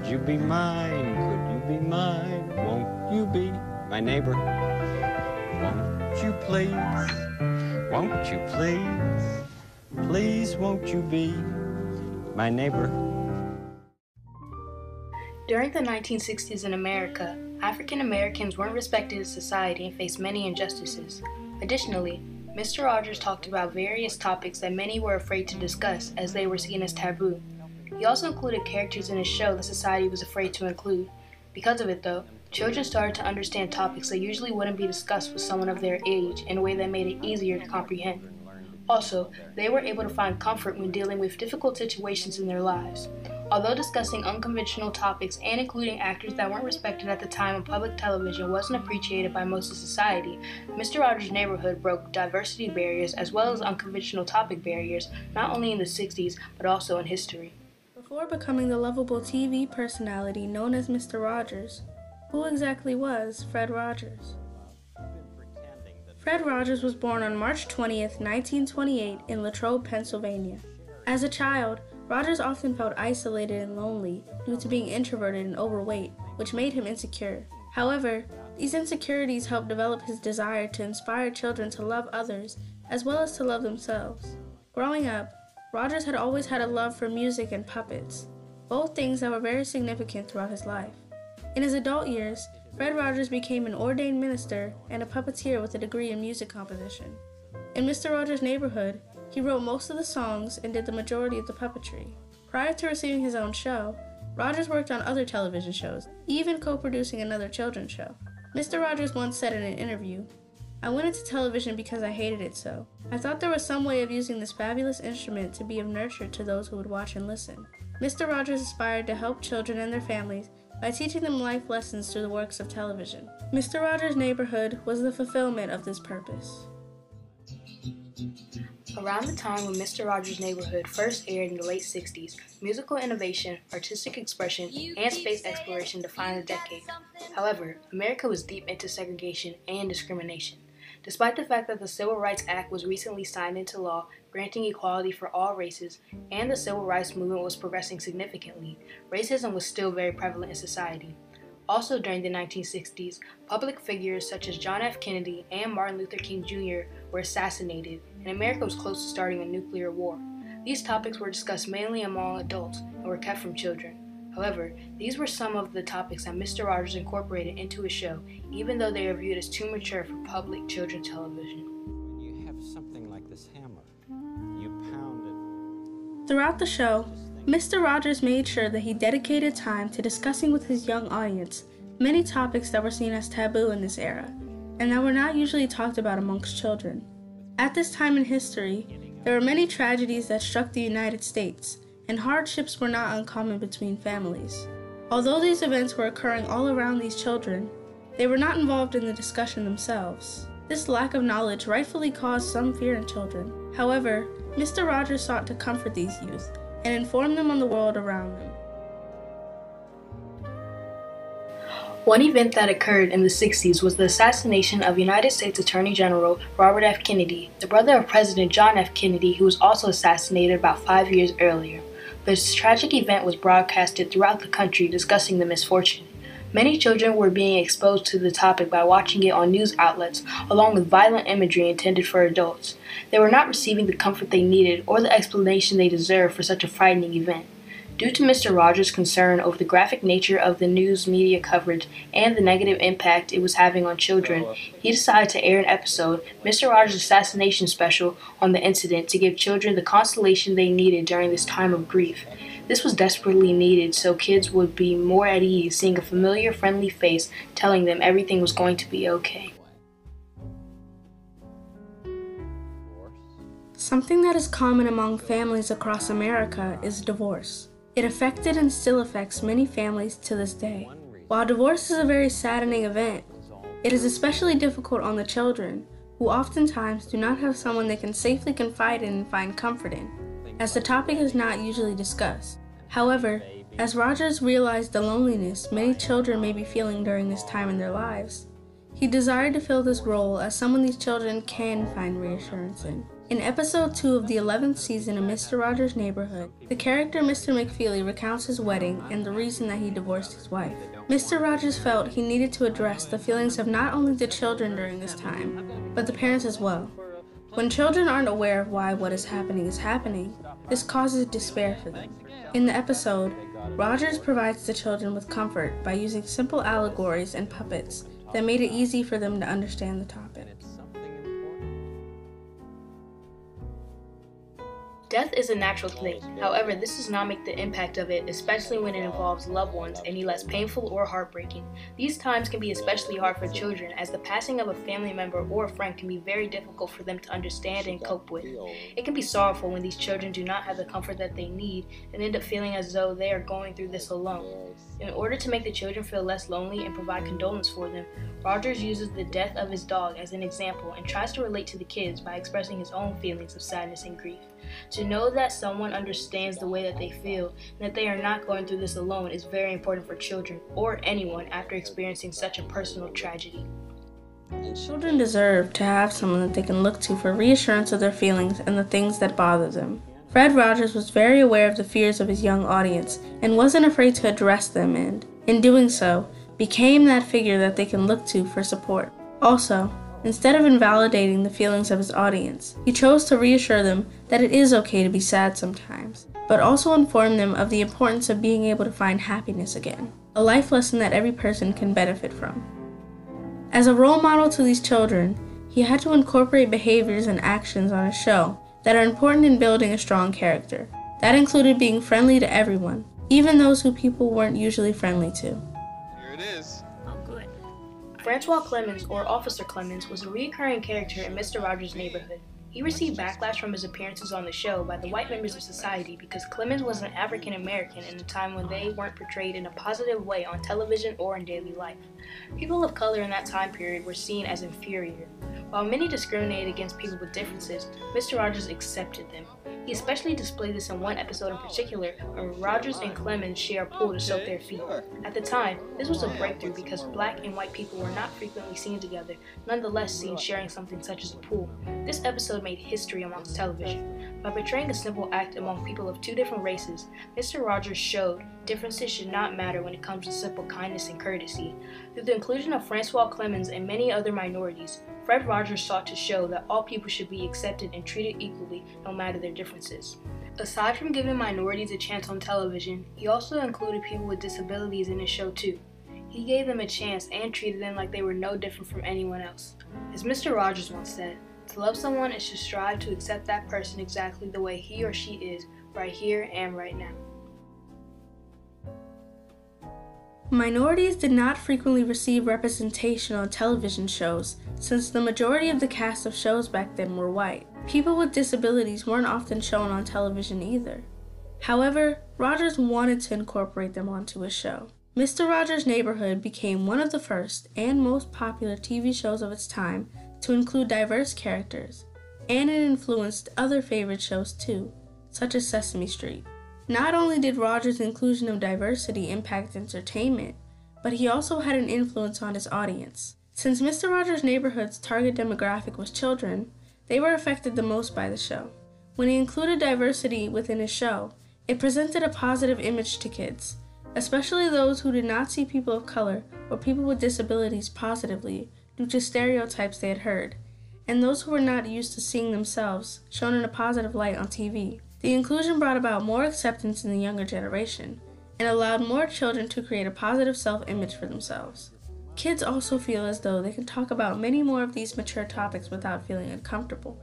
Could you be mine? Could you be mine? Won't you be my neighbor? Won't you please? Won't you please? Please won't you be my neighbor? During the 1960s in America, African Americans weren't respected in society and faced many injustices. Additionally, Mr. Rogers talked about various topics that many were afraid to discuss as they were seen as taboo. He also included characters in his show that society was afraid to include. Because of it, though, children started to understand topics that usually wouldn't be discussed with someone of their age in a way that made it easier to comprehend. Also, they were able to find comfort when dealing with difficult situations in their lives. Although discussing unconventional topics and including actors that weren't respected at the time on public television wasn't appreciated by most of society, Mr. Rogers' Neighborhood broke diversity barriers as well as unconventional topic barriers, not only in the 60s, but also in history. Before becoming the lovable TV personality known as Mr. Rogers, who exactly was Fred Rogers? Fred Rogers was born on March 20th, 1928 in Latrobe, Pennsylvania. As a child, Rogers often felt isolated and lonely due to being introverted and overweight, which made him insecure. However, these insecurities helped develop his desire to inspire children to love others as well as to love themselves. Growing up, Rogers had always had a love for music and puppets, both things that were very significant throughout his life. In his adult years, Fred Rogers became an ordained minister and a puppeteer with a degree in music composition. In Mr. Rogers' Neighborhood, he wrote most of the songs and did the majority of the puppetry. Prior to receiving his own show, Rogers worked on other television shows, even co-producing another children's show. Mr. Rogers once said in an interview, "I went into television because I hated it so. I thought there was some way of using this fabulous instrument to be of nurture to those who would watch and listen." Mr. Rogers aspired to help children and their families by teaching them life lessons through the works of television. Mr. Rogers' Neighborhood was the fulfillment of this purpose. Around the time when Mr. Rogers' Neighborhood first aired in the late 60s, musical innovation, artistic expression, and space exploration defined the decade. However, America was deep into segregation and discrimination. Despite the fact that the Civil Rights Act was recently signed into law, granting equality for all races, and the civil rights movement was progressing significantly, racism was still very prevalent in society. Also during the 1960s, public figures such as John F. Kennedy and Martin Luther King Jr. were assassinated, and America was close to starting a nuclear war. These topics were discussed mainly among adults and were kept from children. However, these were some of the topics that Mr. Rogers incorporated into his show, even though they are viewed as too mature for public children's television. When you have something like this hammer, you pound it. Throughout the show, Mr. Rogers made sure that he dedicated time to discussing with his young audience many topics that were seen as taboo in this era, and that were not usually talked about amongst children. At this time in history, there were many tragedies that struck the United States, and hardships were not uncommon between families. Although these events were occurring all around these children, they were not involved in the discussion themselves. This lack of knowledge rightfully caused some fear in children. However, Mr. Rogers sought to comfort these youth and inform them on the world around them. One event that occurred in the 60s was the assassination of United States Attorney General Robert F. Kennedy, the brother of President John F. Kennedy, who was also assassinated about 5 years earlier. This tragic event was broadcasted throughout the country discussing the misfortune. Many children were being exposed to the topic by watching it on news outlets, along with violent imagery intended for adults. They were not receiving the comfort they needed or the explanation they deserved for such a frightening event. Due to Mr. Rogers' concern over the graphic nature of the news media coverage and the negative impact it was having on children, he decided to air an episode, Mr. Rogers' Assassination Special, on the incident to give children the consolation they needed during this time of grief. This was desperately needed so kids would be more at ease seeing a familiar, friendly face telling them everything was going to be okay. Something that is common among families across America is divorce. It affected and still affects many families to this day. While divorce is a very saddening event, it is especially difficult on the children, who oftentimes do not have someone they can safely confide in and find comfort in, as the topic is not usually discussed. However, as Rogers realized the loneliness many children may be feeling during this time in their lives, he desired to fill this role as someone these children can find reassurance in. In episode 2 of the 11th season of Mr. Rogers' Neighborhood, the character Mr. McFeely recounts his wedding and the reason that he divorced his wife. Mr. Rogers felt he needed to address the feelings of not only the children during this time, but the parents as well. When children aren't aware of why what is happening, this causes despair for them. In the episode, Rogers provides the children with comfort by using simple allegories and puppets that made it easy for them to understand the topic. Death is a natural thing. However, this does not make the impact of it, especially when it involves loved ones, any less painful or heartbreaking. These times can be especially hard for children, as the passing of a family member or a friend can be very difficult for them to understand and cope with. It can be sorrowful when these children do not have the comfort that they need and end up feeling as though they are going through this alone. In order to make the children feel less lonely and provide condolence for them, Rogers uses the death of his dog as an example and tries to relate to the kids by expressing his own feelings of sadness and grief. To know that someone understands the way that they feel and that they are not going through this alone is very important for children or anyone after experiencing such a personal tragedy. Children deserve to have someone that they can look to for reassurance of their feelings and the things that bother them. Fred Rogers was very aware of the fears of his young audience and wasn't afraid to address them and, in doing so, became that figure that they can look to for support. Also, instead of invalidating the feelings of his audience, he chose to reassure them that it is okay to be sad sometimes, but also inform them of the importance of being able to find happiness again, a life lesson that every person can benefit from. As a role model to these children, he had to incorporate behaviors and actions on his show that are important in building a strong character. That included being friendly to everyone, even those who people weren't usually friendly to. Here it is. Francois Clemens, or Officer Clemens, was a recurring character in Mr. Rogers' Neighborhood. He received backlash from his appearances on the show by the white members of society because Clemens was an African American in a time when they weren't portrayed in a positive way on television or in daily life. People of color in that time period were seen as inferior. While many discriminated against people with differences, Mr. Rogers accepted them. He especially displayed this in one episode in particular, where Rogers and Clemens share a pool to soak their feet. At the time, this was a breakthrough because black and white people were not frequently seen together, nonetheless seen sharing something such as a pool. This episode made history amongst television. By portraying a simple act among people of two different races, Mr. Rogers showed differences should not matter when it comes to simple kindness and courtesy. Through the inclusion of Francois Clemens and many other minorities, Fred Rogers sought to show that all people should be accepted and treated equally no matter their differences. Aside from giving minorities a chance on television, he also included people with disabilities in his show too. He gave them a chance and treated them like they were no different from anyone else. As Mr. Rogers once said, to love someone is to strive to accept that person exactly the way he or she is, right here and right now. Minorities did not frequently receive representation on television shows, since the majority of the cast of shows back then were white. People with disabilities weren't often shown on television either. However, Rogers wanted to incorporate them onto his show. Mr. Rogers' Neighborhood became one of the first and most popular TV shows of its time to include diverse characters, and it influenced other favorite shows too, such as Sesame Street. Not only did Rogers' inclusion of diversity impact entertainment, but he also had an influence on his audience. Since Mr. Rogers' Neighborhood's target demographic was children, they were affected the most by the show. When he included diversity within his show, it presented a positive image to kids, especially those who did not see people of color or people with disabilities positively due to stereotypes they had heard, and those who were not used to seeing themselves shown in a positive light on TV. The inclusion brought about more acceptance in the younger generation and allowed more children to create a positive self-image for themselves. Kids also feel as though they can talk about many more of these mature topics without feeling uncomfortable,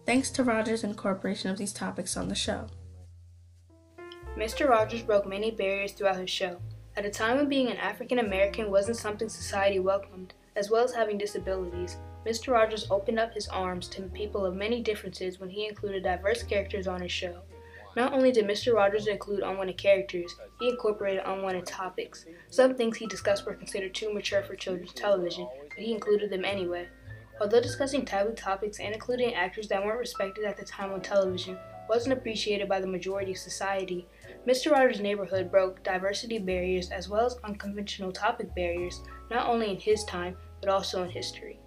thanks to Rogers' incorporation of these topics on the show. Mr. Rogers broke many barriers throughout his show. At a time when being an African American wasn't something society welcomed, as well as having disabilities, Mr. Rogers opened up his arms to people of many differences when he included diverse characters on his show. Not only did Mr. Rogers include unwanted characters, he incorporated unwanted topics. Some things he discussed were considered too mature for children's television, but he included them anyway. Although discussing taboo topics and including actors that weren't respected at the time on television wasn't appreciated by the majority of society, Mr. Rogers' Neighborhood broke diversity barriers as well as unconventional topic barriers, not only in his time, but also in history.